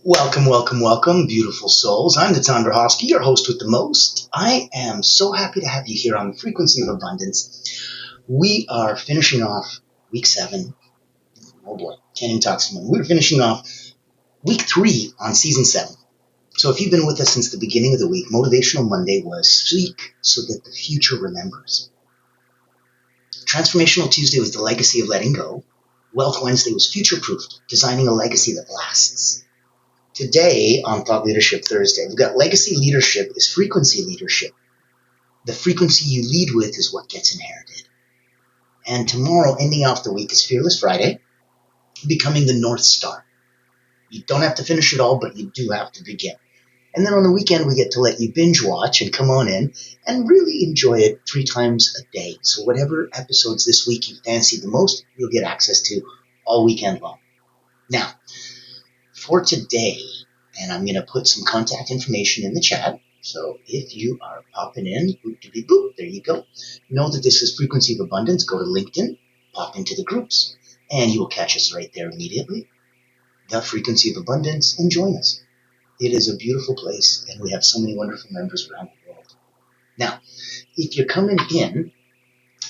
Welcome, welcome, welcome, beautiful souls. I'm the Hosky, your host with the most. I am so happy to have you here on the Frequency of Abundance. We are finishing off week 7. Oh boy, can't even talk so much. We're finishing off week 3 on season 7. So if you've been with us since the beginning of the week, Motivational Monday was Speak so that the future remembers. Transformational Tuesday was the legacy of letting go. Wealth Wednesday was future-proofed, designing a legacy that lasts. Today, on Thought Leadership Thursday, we've got legacy leadership is frequency leadership. The frequency you lead with is what gets inherited. And tomorrow, ending off the week, is Fearless Friday, becoming the North Star. You don't have to finish it all, but you do have to begin. And then on the weekend, we get to let you binge watch and come on in and really enjoy it 3 times a day. So whatever episodes this week you fancy the most, you'll get access to all weekend long. Now, for today, and I'm going to put some contact information in the chat. So if you are popping in, boop, there you go. Know that this is Frequency of Abundance. Go to LinkedIn, pop into the groups, and you will catch us right there immediately. The Frequency of Abundance, and join us. It is a beautiful place, and we have so many wonderful members around the world. Now, if you're coming in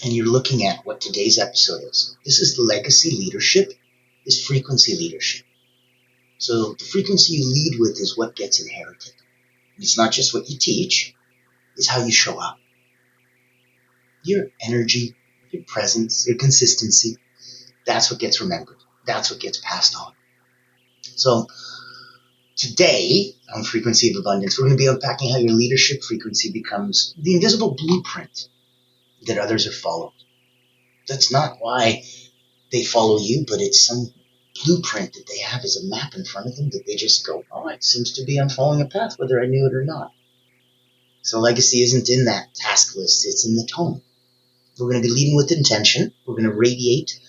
and you're looking at what today's episode is, this is Legacy Leadership, is Frequency Leadership. So the frequency you lead with is what gets inherited. It's not just what you teach, it's how you show up. Your energy, your presence, your consistency, that's what gets remembered. That's what gets passed on. So today, on Frequency of Abundance, we're going to be unpacking how your leadership frequency becomes the invisible blueprint that others are following. That's not why they follow you, but it's some blueprint that they have as a map in front of them that they just go, oh, it seems to be I'm following a path, whether I knew it or not. So legacy isn't in that task list, it's in the tone. We're going to be leading with intention. We're going to radiate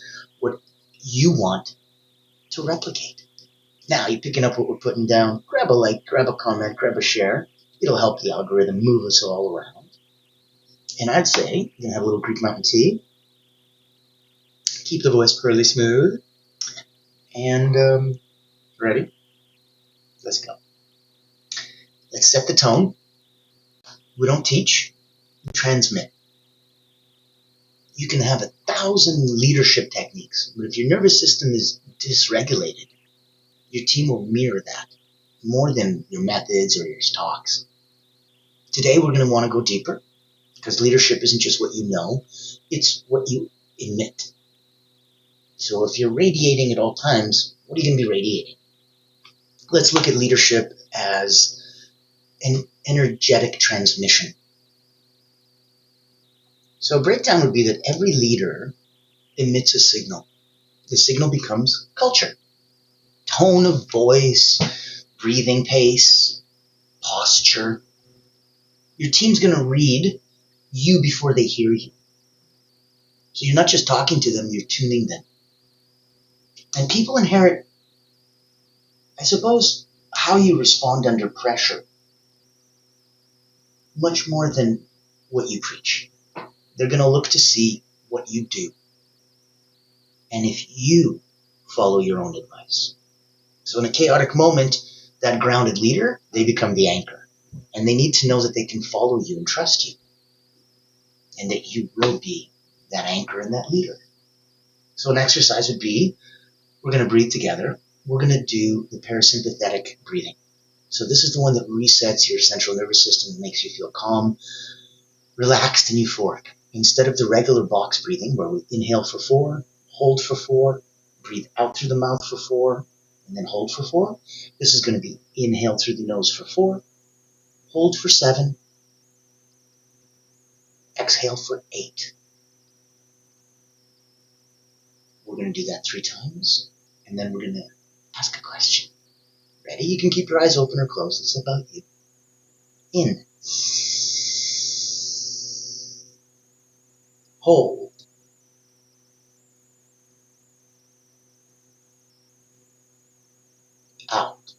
what you want to replicate. Now, you're picking up what we're putting down. Grab a like, grab a comment, grab a share. It'll help the algorithm move us all around. And I'd say, you're going to have a little Greek Mountain tea. Keep the voice pearly smooth. And, ready? Let's go. Let's set the tone. We don't teach, we transmit. You can have 1,000 leadership techniques, but if your nervous system is dysregulated, your team will mirror that more than your methods or your talks. Today, we're going to want to go deeper because leadership isn't just what you know, it's what you emit. So if you're radiating at all times, what are you going to be radiating? Let's look at leadership as an energetic transmission. So a breakdown would be that every leader emits a signal. The signal becomes culture. Tone of voice, breathing pace, posture. Your team's going to read you before they hear you. So you're not just talking to them, you're tuning them. And people inherit, I suppose, how you respond under pressure much more than what you preach. They're going to look to see what you do. And if you follow your own advice. So in a chaotic moment, that grounded leader, they become the anchor. And they need to know that they can follow you and trust you. And that you will be that anchor and that leader. So an exercise would be, we're going to breathe together. We're going to do the parasympathetic breathing. So this is the one that resets your central nervous system and makes you feel calm, relaxed, and euphoric. Instead of the regular box breathing where we inhale for 4, hold for 4, breathe out through the mouth for 4, and then hold for 4. This is going to be inhale through the nose for 4, hold for 7, exhale for 8. We're going to do that 3 times, and then we're going to ask a question. Ready? You can keep your eyes open or closed. It's about you. In. Hold. Out.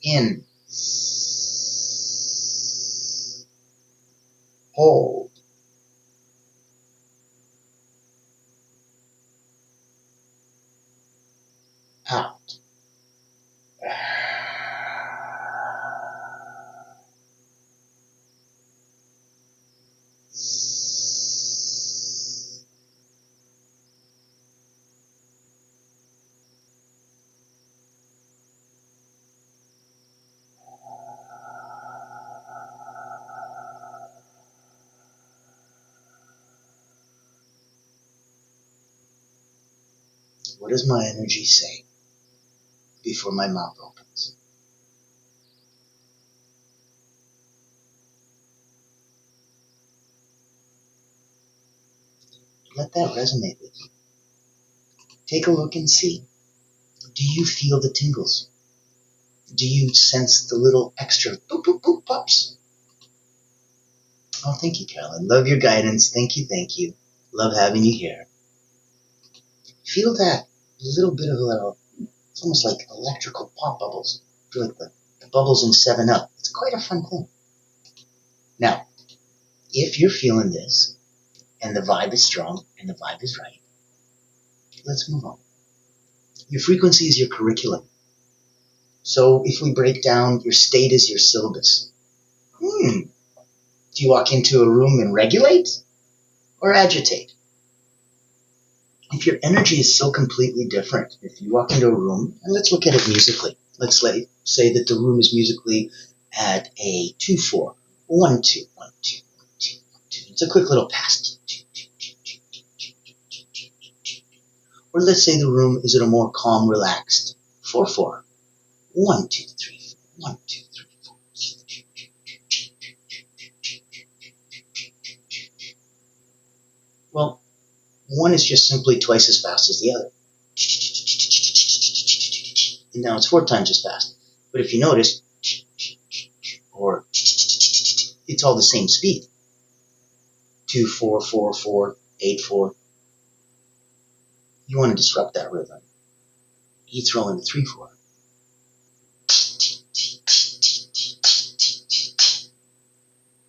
In. Hold. Out. What does my energy say before my mouth opens? Let that resonate with you. Take a look and see. Do you feel the tingles? Do you sense the little extra boop, boop, boop pops? Oh, thank you, Carolyn. Love your guidance. Thank you, thank you. Love having you here. Feel that little bit of a little, it's almost like electrical pop bubbles. Feel like the bubbles in 7-Up. It's quite a fun thing. Now, if you're feeling this, and the vibe is strong, and the vibe is right, let's move on. Your frequency is your curriculum. So if we break down, your state is your syllabus. Do you walk into a room and regulate or agitate? If your energy is so completely different, if you walk into a room, and let's look at it musically. Let's say that the room is musically at a 2-4. 1, 2, 1, 2, 1, 2, 1, 2. It's a quick little pass. Or let's say the room is at a more calm, relaxed 4-4. 1, 2, 3, 4. 1, 2, 3, 4. Well, one is just simply twice as fast as the other. And now it's 4 times as fast. But if you notice, or it's all the same speed. 2, 4, 4, 4, 8, 4. You want to disrupt that rhythm. You throw in a 3, 4.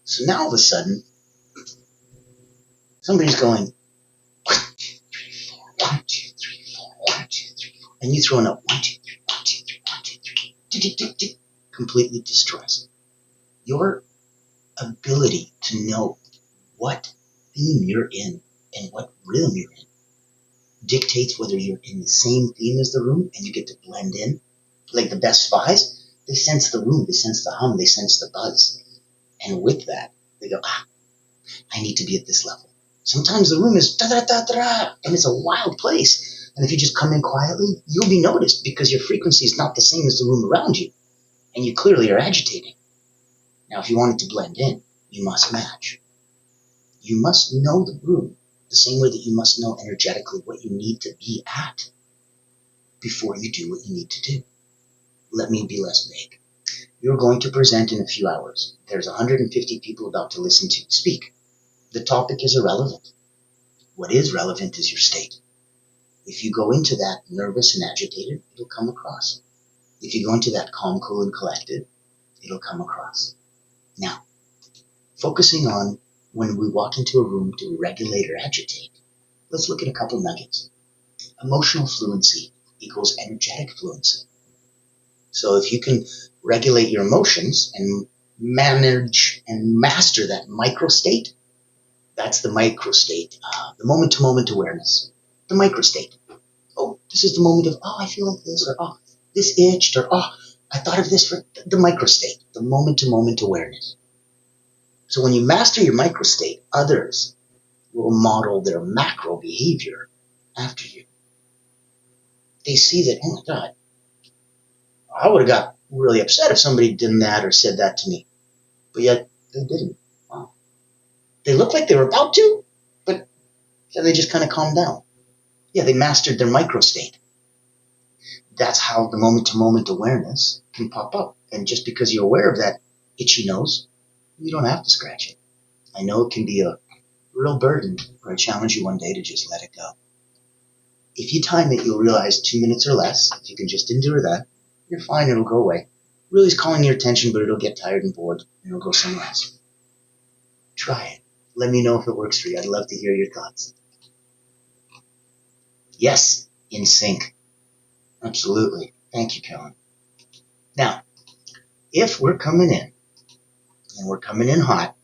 So now all of a sudden, somebody's going 1, 2, 3, 4, 1, 2, 3, 4, 1, 2, 3, 4, and you throw in a 1, 2, 3, 1, 2, 3, 1, 2, 3, completely destroys your ability to know what theme you're in and what rhythm you're in. Dictates whether you're in the same theme as the room and you get to blend in. Like the best spies, they sense the room, they sense the hum, they sense the buzz. And with that, they go, I need to be at this level. Sometimes the room is da-da-da-da-da, and it's a wild place. And if you just come in quietly, you'll be noticed because your frequency is not the same as the room around you. And you clearly are agitating. Now, if you want it to blend in, you must match. You must know the room the same way that you must know energetically what you need to be at before you do what you need to do. Let me be less vague. You're going to present in a few hours. There's 150 people about to listen to you speak. The topic is irrelevant. What is relevant is your state. If you go into that nervous and agitated, it'll come across. If you go into that calm, cool, and collected, it'll come across. Now, focusing on when we walk into a room, do we regulate or agitate? Let's look at a couple nuggets. Emotional fluency equals energetic fluency. So if you can regulate your emotions and manage and master that micro state, that's the micro state, the moment-to-moment awareness, the micro state. Oh, this is the moment of, I feel like this, or this itched, or I thought of this for the micro state, the moment-to-moment awareness. So when you master your micro state, others will model their macro behavior after you. They see that, oh my God, I would have got really upset if somebody did that or said that to me. But yet, they didn't. Wow. They looked like they were about to, but they just kind of calmed down. Yeah, they mastered their micro state. That's how the moment-to-moment awareness can pop up. And just because you're aware of that itchy nose, you don't have to scratch it. I know it can be a real burden, or I challenge you one day to just let it go. If you time it, you'll realize 2 minutes or less. If you can just endure that, you're fine, it'll go away. Really is calling your attention, but it'll get tired and bored, and it'll go somewhere else. Try it. Let me know if it works for you. I'd love to hear your thoughts. Yes, in sync. Absolutely. Thank you, Karen. Now, if we're coming in, and we're coming in hot,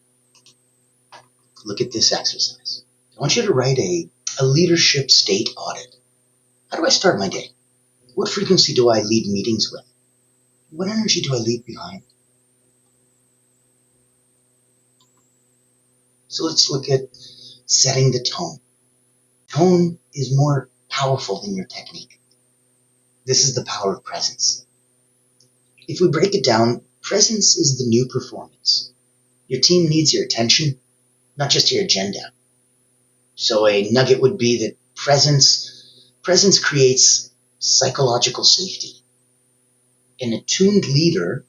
look at this exercise. I want you to write a leadership state audit. How do I start my day? What frequency do I lead meetings with? What energy do I leave behind? So let's look at setting the tone. Tone is more powerful than your technique. This is the power of presence. If we break it down, presence is the new performance. Your team needs your attention, not just your agenda. So a nugget would be that presence creates psychological safety. An attuned leader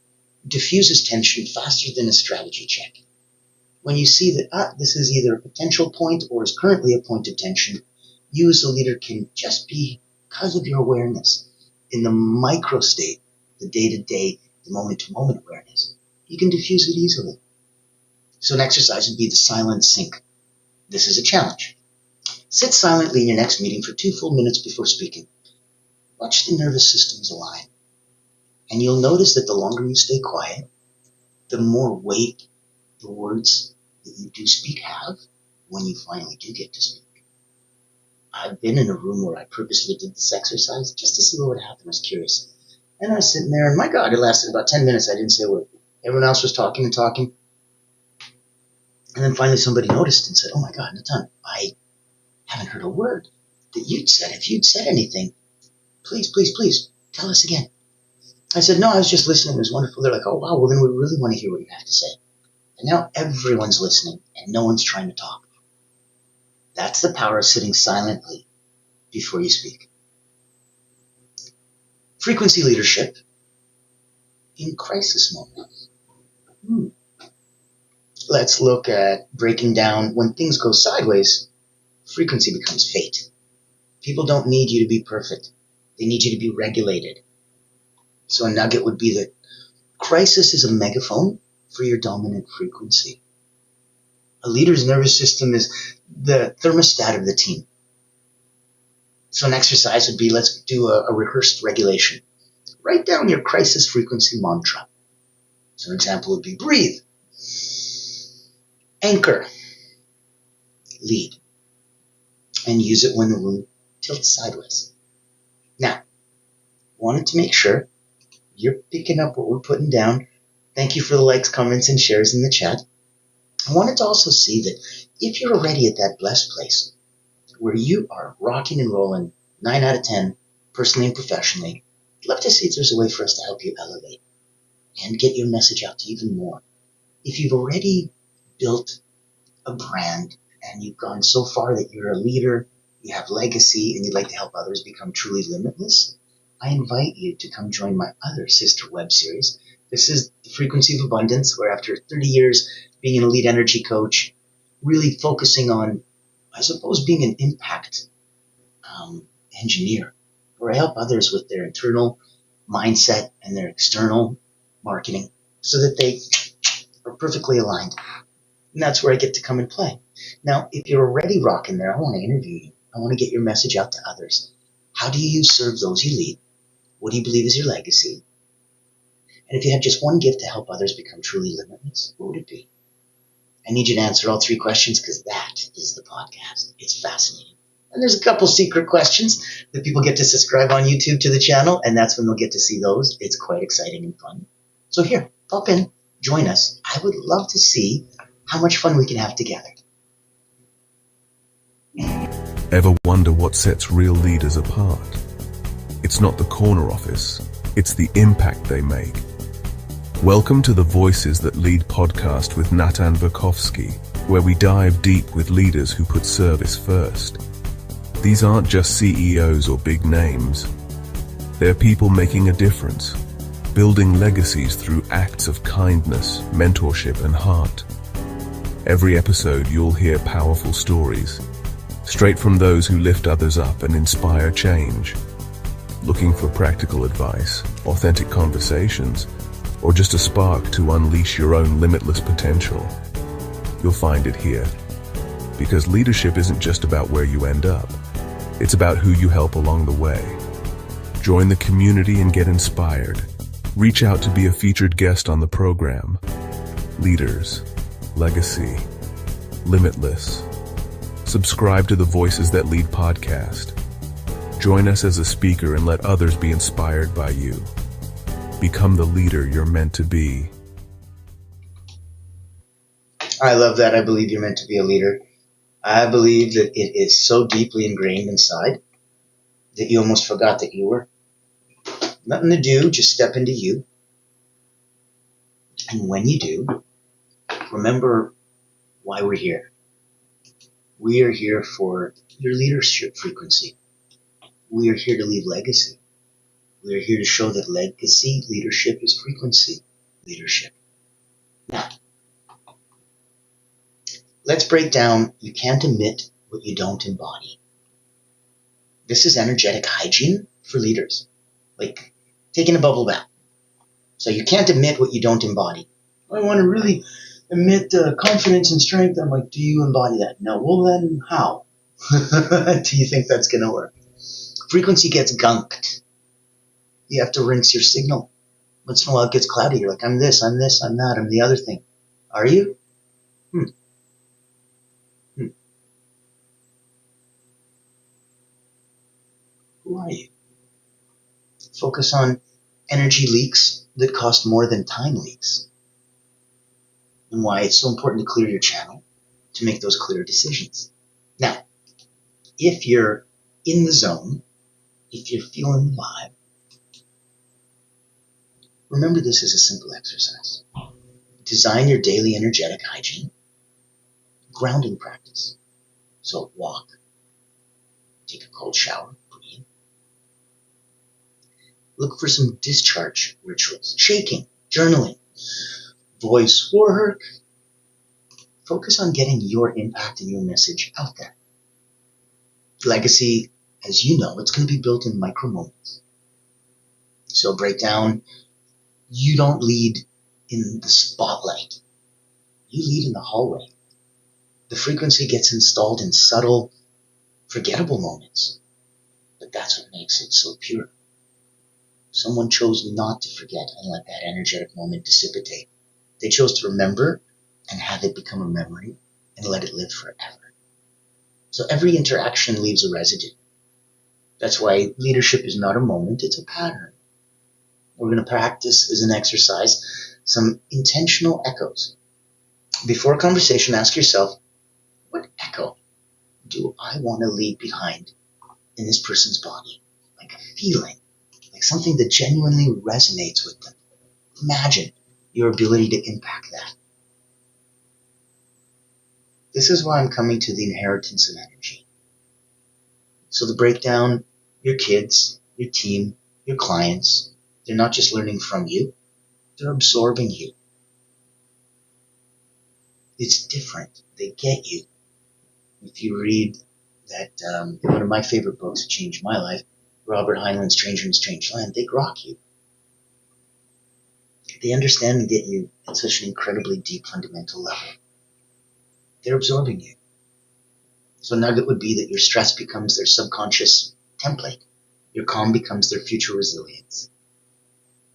diffuses tension faster than a strategy check. When you see that this is either a potential point or is currently a point of tension, you as a leader can just be, because of your awareness, in the micro state, the day-to-day, the moment-to-moment awareness, you can diffuse it easily. So an exercise would be the silent sync. This is a challenge. Sit silently in your next meeting for 2 full minutes before speaking. Watch the nervous systems align. And you'll notice that the longer you stay quiet, the more weight the words that you do speak have when you finally do get to speak. I've been in a room where I purposely did this exercise just to see what would happen. I was curious. And I was sitting there, and my God, it lasted about 10 minutes. I didn't say a word. Everyone else was talking and talking. And then finally somebody noticed and said, "Oh my God, Natan, I haven't heard a word that you'd said. If you'd said anything, please, tell us again." I said, "No, I was just listening. It was wonderful." They're like, "Oh, wow, well, then we really want to hear what you have to say." And now everyone's listening, and no one's trying to talk. That's the power of sitting silently before you speak. Frequency leadership in crisis moments. Let's look at breaking down when things go sideways. Frequency becomes fate. People don't need you to be perfect. They need you to be regulated. So a nugget would be that crisis is a megaphone for your dominant frequency. A leader's nervous system is the thermostat of the team. So an exercise would be, let's do a rehearsed regulation. Write down your crisis frequency mantra. So an example would be breathe, anchor, lead, and use it when the room tilts sideways. Now, wanted to make sure you're picking up what we're putting down. Thank you for the likes, comments, and shares in the chat. I wanted to also see that if you're already at that blessed place where you are rocking and rolling 9 out of 10, personally and professionally, I'd love to see if there's a way for us to help you elevate and get your message out to even more. If you've already built a brand and you've gone so far that you're a leader, you have legacy, and you'd like to help others become truly limitless, I invite you to come join my other sister web series. This is the Frequency of Abundance, where after 30 years being an elite energy coach, really focusing on, I suppose, being an impact engineer, where I help others with their internal mindset and their external marketing so that they are perfectly aligned. And that's where I get to come and play. Now, if you're already rocking there, I want to interview you. I want to get your message out to others. How do you serve those you lead? What do you believe is your legacy? And if you had just one gift to help others become truly limitless, what would it be? I need you to answer all 3 questions because that is the podcast. It's fascinating. And there's a couple secret questions that people get to subscribe on YouTube to the channel, and that's when they'll get to see those. It's quite exciting and fun. So here, pop in, join us. I would love to see how much fun we can have together. Ever wonder what sets real leaders apart? It's not the corner office, it's the impact they make. Welcome to the Voices That Lead podcast with Natan Verkovsky, where we dive deep with leaders who put service first. These aren't just CEOs or big names. They're people making a difference, building legacies through acts of kindness, mentorship, and heart. Every episode you'll hear powerful stories, straight from those who lift others up and inspire change. Looking for practical advice, authentic conversations, or just a spark to unleash your own limitless potential? You'll find it here. Because leadership isn't just about where you end up. It's about who you help along the way. Join the community and get inspired. Reach out to be a featured guest on the program. Leaders, Legacy, Limitless. Subscribe to the Voices That Lead podcast. Join us as a speaker and let others be inspired by you. Become the leader you're meant to be. I love that. I believe you're meant to be a leader. I believe that it is so deeply ingrained inside that you almost forgot that you were. Nothing to do, just step into you. And when you do, remember why we're here. We are here for your leadership frequency. We are here to leave legacy. We are here to show that legacy leadership is frequency leadership. Now, let's break down you can't emit what you don't embody. This is energetic hygiene for leaders, like taking a bubble bath. So you can't emit what you don't embody. I want to really emit confidence and strength. I'm like, do you embody that? No. Well, then how? Do you think that's going to work? Frequency gets gunked. You have to rinse your signal. Once in a while it gets cloudy. You're like, I'm this, I'm that, I'm the other thing. Are you? Who are you? Focus on energy leaks that cost more than time leaks. And why it's so important to clear your channel to make those clear decisions. Now, if you're in the zone, if you're feeling the vibe, remember this is a simple exercise. Design your daily energetic hygiene, grounding practice. So walk, take a cold shower, breathe. Look for some discharge rituals, shaking, journaling, voice work. Focus on getting your impact and your message out there. Legacy, as you know, it's going to be built in micro moments. So break down, you don't lead in the spotlight. You lead in the hallway. The frequency gets installed in subtle, forgettable moments. But that's what makes it so pure. Someone chose not to forget and let that energetic moment dissipate. They chose to remember and have it become a memory and let it live forever. So every interaction leaves a residue. That's why leadership is not a moment, it's a pattern. We're going to practice as an exercise some intentional echoes. Before a conversation, ask yourself, what echo do I want to leave behind in this person's body? Like a feeling, like something that genuinely resonates with them. Imagine your ability to impact that. This is why I'm coming to the inheritance of energy. So to break down your kids, your team, your clients, they're not just learning from you, they're absorbing you. It's different. They get you. If you read that, one of my favorite books that changed my life, Robert Heinlein's Stranger in a Strange Land, they grok you. They understand and get you at such an incredibly deep fundamental level. They're absorbing you. So a nugget would be that your stress becomes their subconscious template. Your calm becomes their future resilience.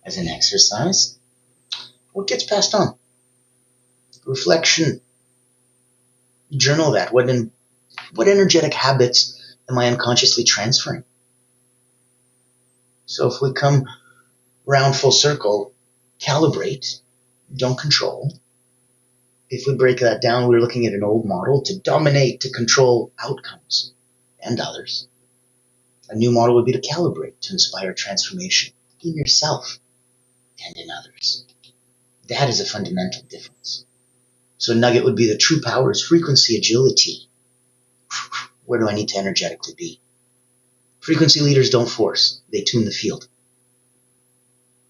As an exercise, what gets passed on? Reflection. Journal that. What energetic habits am I unconsciously transferring? So if we come round full circle, calibrate, don't control. If we break that down, we're looking at an old model to dominate, to control outcomes and others. A new model would be to calibrate, to inspire transformation in yourself and in others. That is a fundamental difference. So nugget would be the true power is frequency, agility. Where do I need to energetically be? Frequency leaders don't force, they tune the field.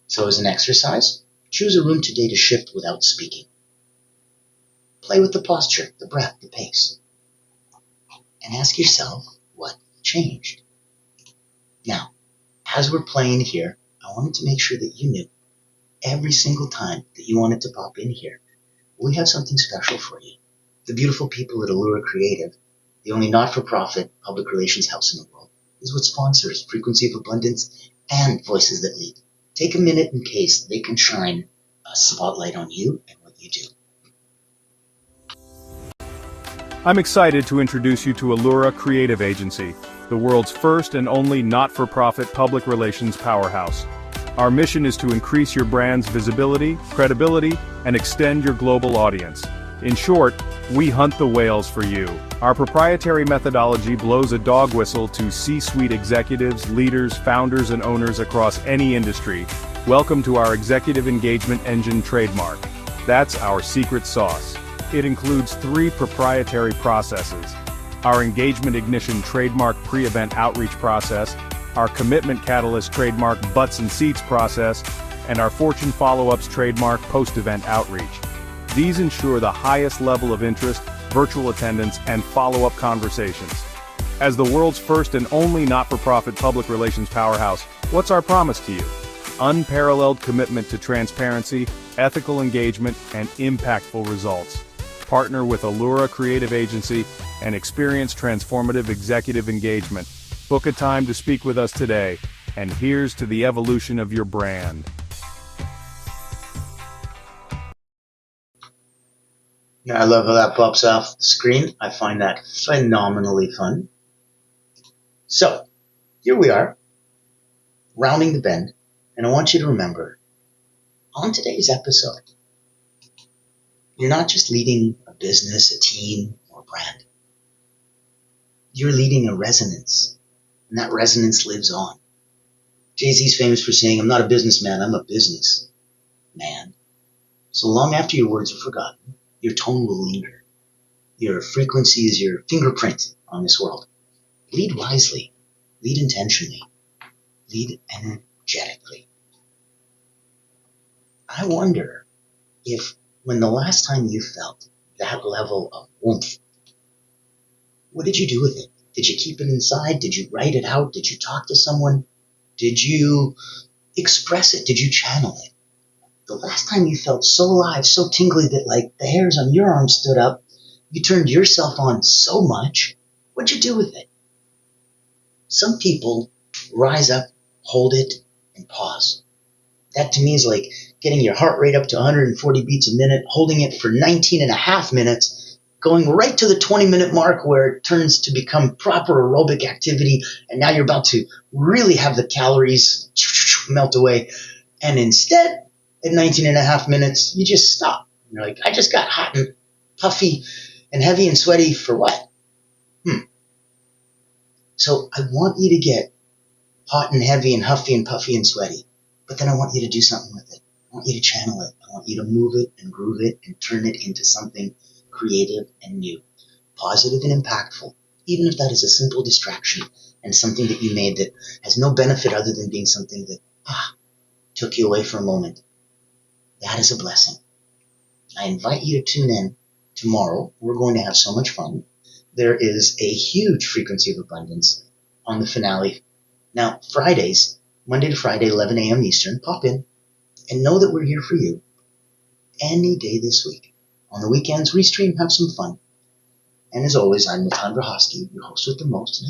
So as an exercise, choose a room today to shift without speaking. Play with the posture, the breath, the pace. And ask yourself what changed. Now, as we're playing here, I wanted to make sure that you knew every single time that you wanted to pop in here, we have something special for you. The beautiful people at Allura Creative, the only not-for-profit public relations house in the world, is what sponsors Frequency of Abundance and Voices That Lead. Take a minute in case they can shine a spotlight on you and what you do. I'm excited to introduce you to Allura Creative Agency, the world's first and only not-for-profit public relations powerhouse. Our mission is to increase your brand's visibility, credibility, and extend your global audience. In short, we hunt the whales for you. Our proprietary methodology blows a dog whistle to C-suite executives, leaders, founders, and owners across any industry. Welcome to our Executive Engagement Engine trademark. That's our secret sauce. It includes 3 proprietary processes: our Engagement Ignition trademark pre-event outreach process, our Commitment Catalyst trademark butts and seats process, and our Fortune Follow-ups trademark post-event outreach. These ensure the highest level of interest, virtual attendance, and follow-up conversations. As the world's first and only not-for-profit public relations powerhouse, what's our promise to you? Unparalleled commitment to transparency, ethical engagement, and impactful results. Partner with Allura Creative Agency and experience transformative executive engagement. Book a time to speak with us today, and here's to the evolution of your brand. Now, I love how that pops off the screen. I find that phenomenally fun. So, here we are, rounding the bend, and I want you to remember, on today's episode, you're not just leading a business, a team, or a brand. You're leading a resonance, and that resonance lives on. Jay-Z's famous for saying, "I'm not a businessman, I'm a business man." So long after your words are forgotten, your tone will linger. Your frequency is your fingerprint on this world. Lead wisely, lead intentionally, lead energetically. I wonder if when the last time you felt that level of oomph, what did you do with it? Did you keep it inside? Did you write it out? Did you talk to someone? Did you express it? Did you channel it? The last time you felt so alive, so tingly that like the hairs on your arm stood up, you turned yourself on so much, what'd you do with it? Some people rise up, hold it, and pause. That to me is like getting your heart rate up to 140 beats a minute, holding it for 19 and a half minutes, going right to the 20-minute mark where it turns to become proper aerobic activity, and now you're about to really have the calories melt away. And instead, at 19 and a half minutes, you just stop. You're like, I just got hot and puffy and heavy and sweaty for what? So I want you to get hot and heavy and huffy and puffy and sweaty. But then I want you to do something with it. I want you to channel it. I want you to move it and groove it and turn it into something creative and new, positive and impactful, even if that is a simple distraction and something that you made that has no benefit other than being something that took you away for a moment. That is a blessing. I invite you to tune in tomorrow. We're going to have so much fun. There is a huge frequency of abundance on the finale. Now, Fridays, Monday to Friday, 11 a.m. Eastern, pop in and know that we're here for you any day this week. On the weekends, restream, have some fun. And as always, I'm Nathan Hosky, your host with the most.